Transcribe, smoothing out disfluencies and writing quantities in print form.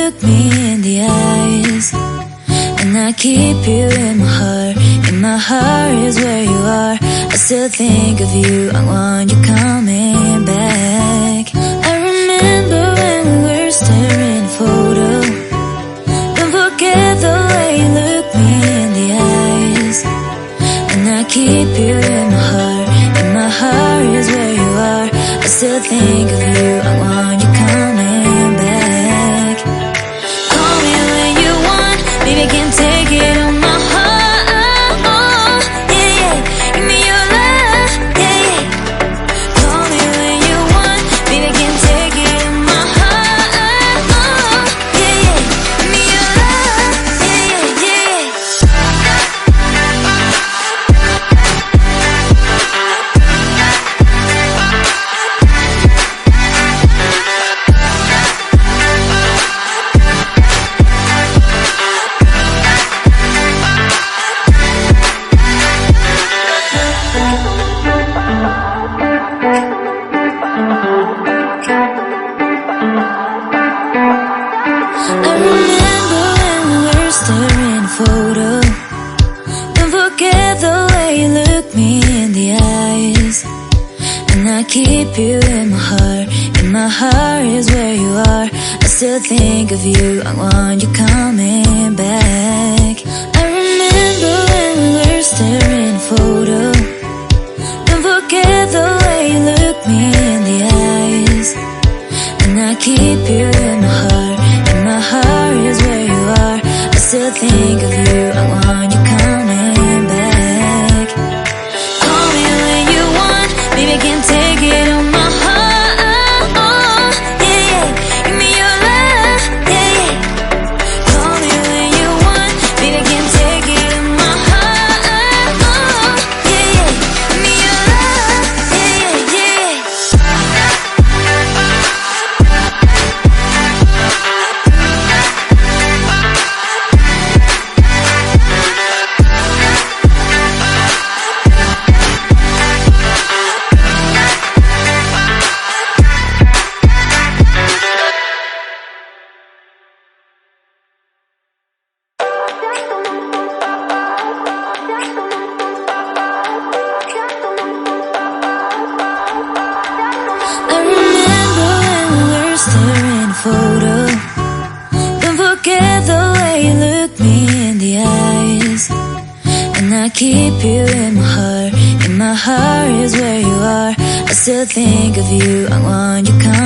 look me in the eyes, and I keep you in my heart. In my heart is where you are. I still think of you, I want you coming back. I remember when we were staring at a photo. Don't forget the way you look me in the eyes, and I keep you in my heart. In my heart is where you are. I still think of you, I want you coming back. Call me when you want, baby, I can't take it on my heart. Yeah, yeah, give me your love, yeah, yeah. Call me when you want, baby, I can't take it on my heart. Yeah, yeah, give me your love, yeah, yeah, I remember when we were staring at a photo. Don't forget the way you look me in the eyes, and I keep you in my heart. In my heart is where you are. I still think of you, I want you coming back. I remember when we were staring at a photo. Don't forget the way you look me in the eyes, and I keep you in my heart. In my heart is where you are. I still think of you, I want you coming back. Call me when you want, baby, I can't take it on my heart. Yeah, yeah, give me your love, yeah, yeah. Call me when you want, baby, I can't take it on my heart. Yeah, yeah, give me your love, yeah, yeah, I remember when we were staring at a photo. Don't forget the way you look me in the eyes, and I keep you in my heart. In my heart is where you are. I still think of you, I want you coming